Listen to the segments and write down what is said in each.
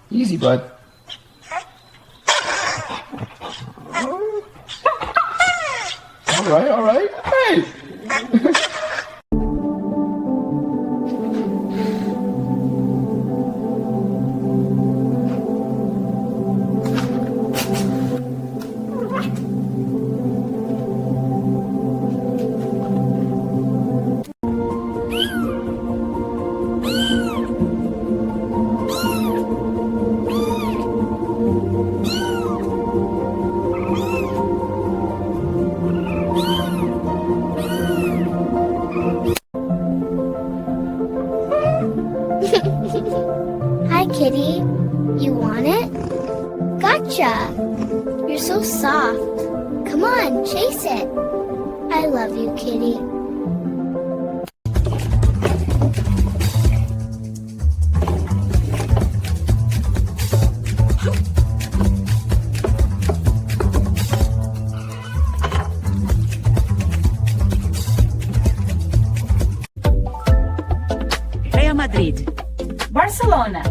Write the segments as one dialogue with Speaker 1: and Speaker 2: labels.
Speaker 1: Easy, bud. All right. Hey!
Speaker 2: Hi, kitty. You want it? Gotcha! You're so soft. Come on, chase it. I love you, kitty.
Speaker 3: Real Madrid.
Speaker 4: Barcelona.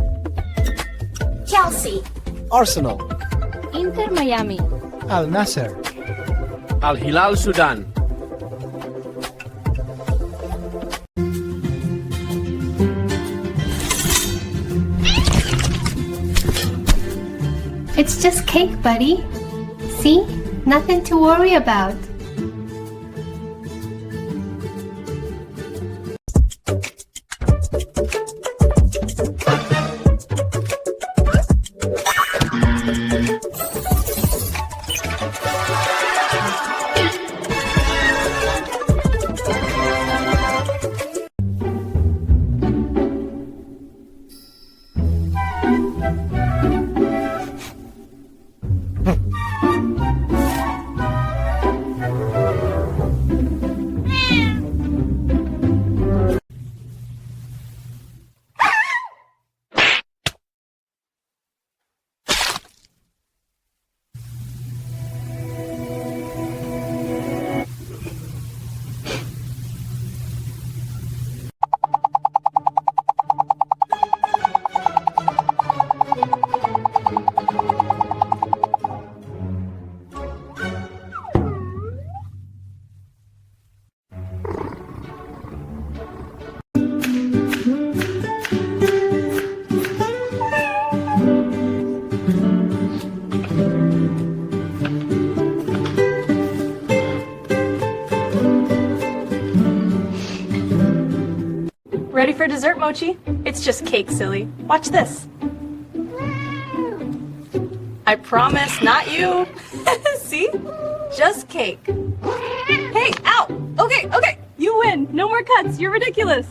Speaker 2: Chelsea.
Speaker 5: Arsenal.
Speaker 4: Inter Miami.
Speaker 5: Al Nasser.
Speaker 6: Al Hilal Sudan.
Speaker 7: It's just cake, buddy. See? Nothing to worry about.
Speaker 4: Ready for dessert, Mochi? It's just cake, silly. Watch this. I promise, not you. See? Just cake. Hey, ow! Okay, you win. No more cuts. You're ridiculous.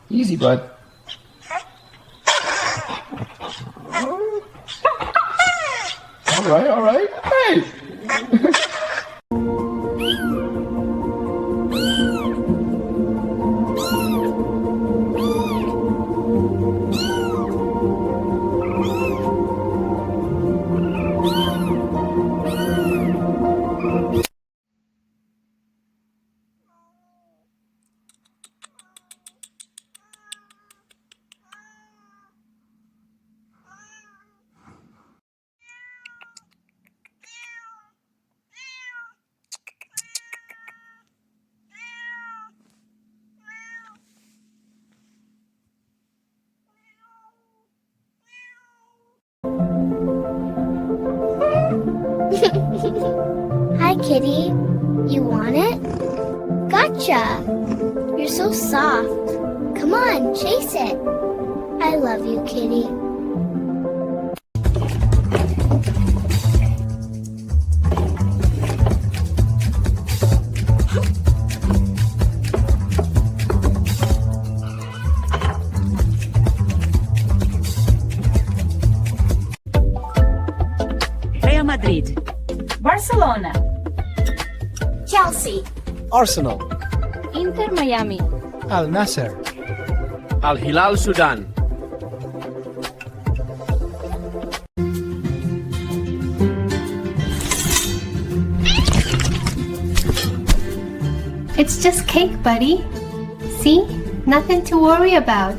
Speaker 1: Easy, bud. All right. Hey!
Speaker 2: Hi, kitty. You want it? Gotcha! You're so soft. Come on, chase it. I love you, kitty.
Speaker 3: Real Madrid.
Speaker 4: Barcelona.
Speaker 2: Chelsea.
Speaker 5: Arsenal.
Speaker 4: Inter Miami.
Speaker 5: Al Nasser.
Speaker 6: Al Hilal Sudan.
Speaker 7: It's just cake, buddy. See? Nothing to worry about.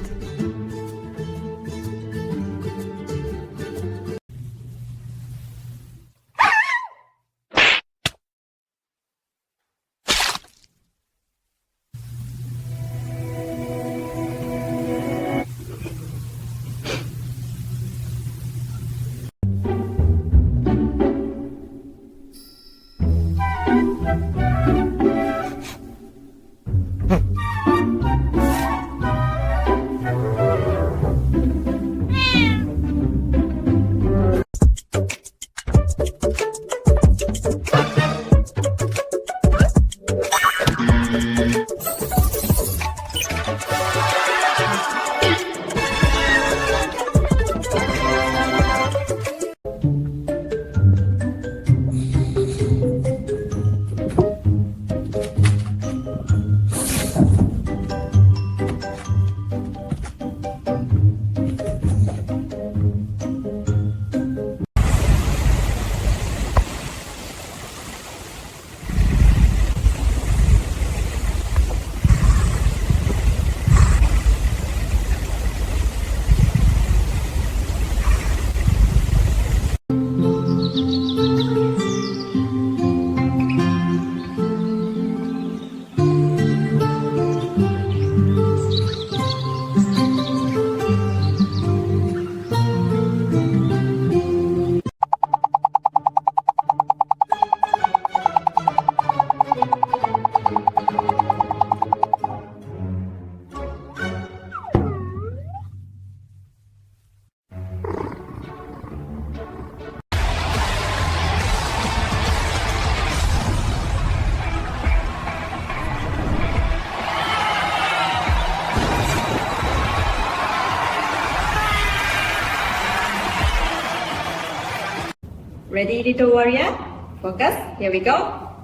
Speaker 4: Ready, little warrior? Focus. Here we go.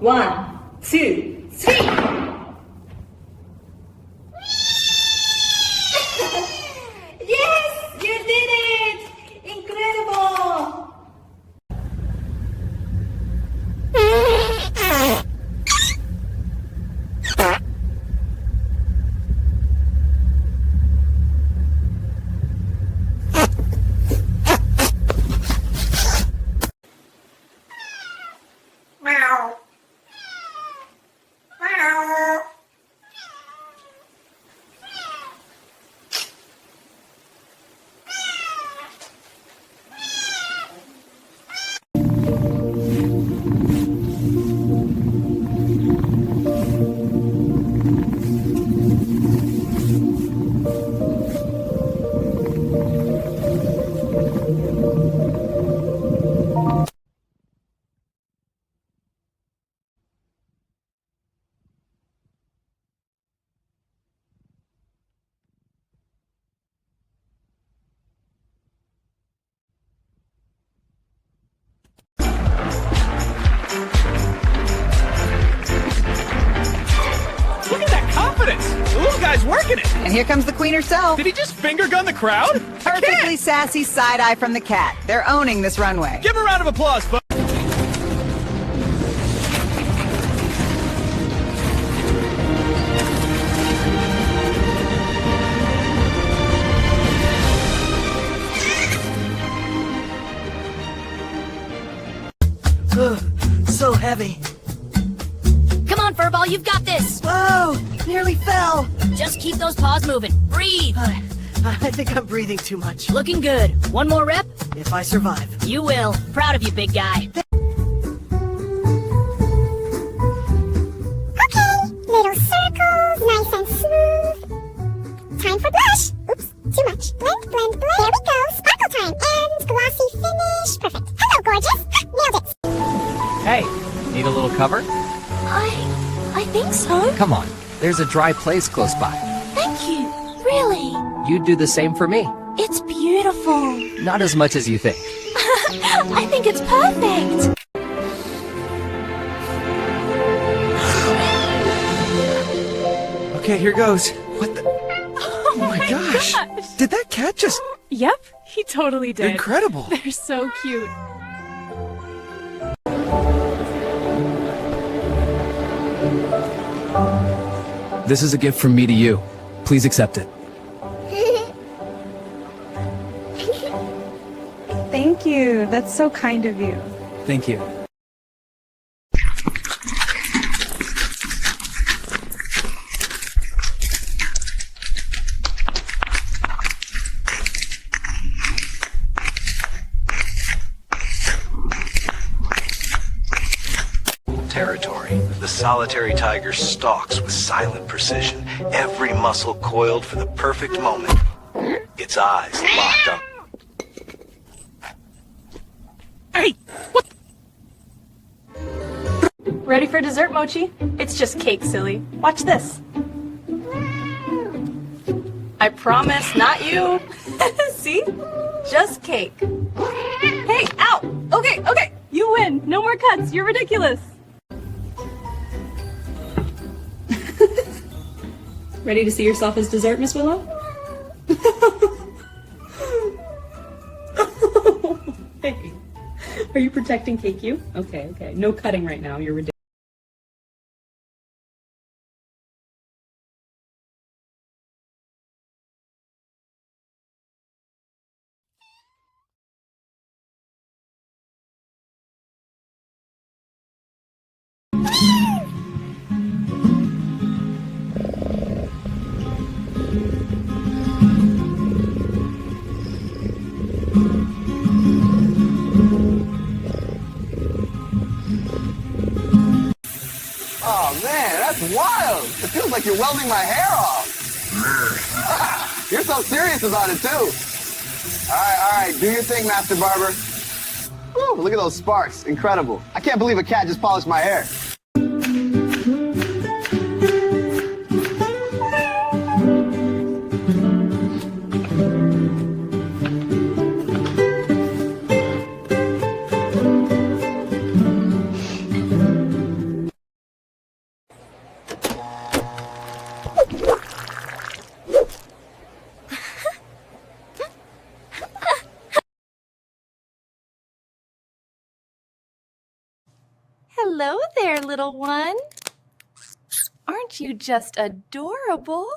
Speaker 4: 1, 2, 3. Yes, you did it! Incredible!
Speaker 8: Look at that confidence! The little guy's working it!
Speaker 9: And here comes the queen herself.
Speaker 8: Did he just finger gun the crowd?
Speaker 9: Perfectly sassy side eye from the cat. They're owning this runway.
Speaker 8: Give him a round of applause, folks.
Speaker 9: So heavy.
Speaker 10: Come on, Furball, you've got this!
Speaker 9: Whoa! Nearly fell.
Speaker 10: Just keep those paws moving. Breathe!
Speaker 9: I think I'm breathing too much.
Speaker 10: Looking good. One more rep?
Speaker 9: If I survive.
Speaker 10: You will. Proud of you, big guy.
Speaker 2: Okay, little circles, nice and smooth. Time for blush. Oops, too much. Blend, blend, blend. There we go. Sparkle time. And glossy finish. Perfect. Hello, gorgeous. Nailed it.
Speaker 11: Hey, need a little cover?
Speaker 10: I think so.
Speaker 11: Come on, there's a dry place close by.
Speaker 10: Thank you. Really?
Speaker 11: You'd do the same for me.
Speaker 10: It's beautiful.
Speaker 11: Not as much as you think.
Speaker 10: I think it's perfect.
Speaker 8: Okay, here goes. What the? Oh my gosh! Did that cat just...
Speaker 4: Yep, he totally did.
Speaker 8: Incredible!
Speaker 4: They're so cute.
Speaker 11: This is a gift from me to you. Please accept it.
Speaker 4: Thank you. That's so kind of you.
Speaker 11: Thank you.
Speaker 12: Territory. The solitary tiger stalks with silent precision, every muscle coiled for the perfect moment, its eyes locked on.
Speaker 6: Hey! What?
Speaker 4: Ready for dessert, Mochi? It's just cake, silly. Watch this. I promise, not you. See? Just cake. Hey, ow! Okay, okay, you win. No more cuts. You're ridiculous. Ready to see yourself as dessert, Miss Willow? Hey, are you protecting KQ? Okay, okay. No cutting right now. You're ridiculous.
Speaker 13: Oh man, that's wild! It feels like you're welding my hair off. You're so serious about it too. All right, do your thing, Master Barber. Woo, look at those sparks, incredible. I can't believe a cat just polished my hair.
Speaker 10: Hello there, little one. Aren't you just adorable?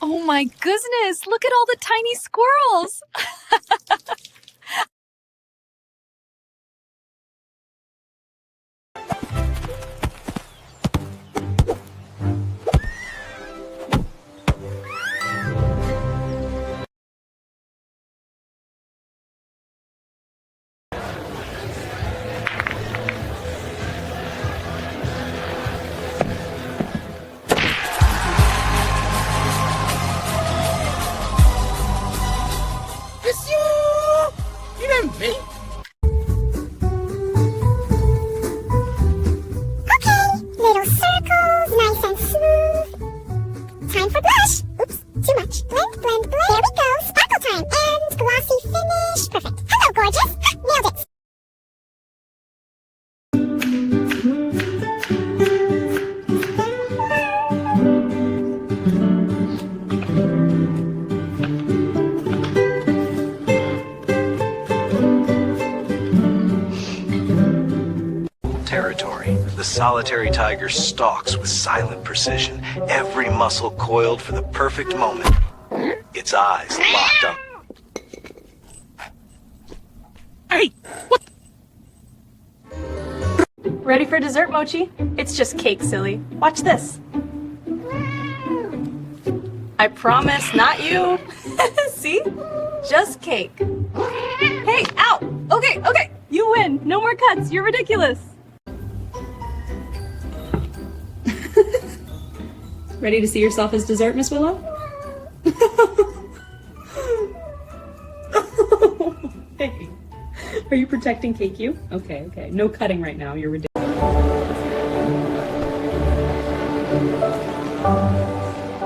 Speaker 10: Oh my goodness, look at all the tiny squirrels.
Speaker 2: Little circles, nice and smooth. Time for blush. Oops, too much. Blend, blend, blend. There we go. Sparkle time. And glossy finish. Perfect. Hello, gorgeous. Nailed it.
Speaker 12: Territory. The solitary tiger stalks with silent precision, every muscle coiled for the perfect moment, its eyes locked on.
Speaker 6: Hey! What?
Speaker 4: Ready for dessert, Mochi? It's just cake, silly. Watch this. I promise, not you. See? Just cake. Hey, ow! Okay, okay, you win. No more cuts. You're ridiculous. Ready to see yourself as dessert, Miss Willow? Hey, are you protecting KQ? Okay, okay. No cutting right now. You're ridiculous.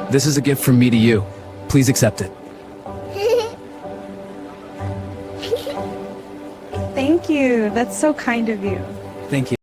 Speaker 11: This is a gift from me to you. Please accept it.
Speaker 4: Thank you. That's so kind of you.
Speaker 11: Thank you.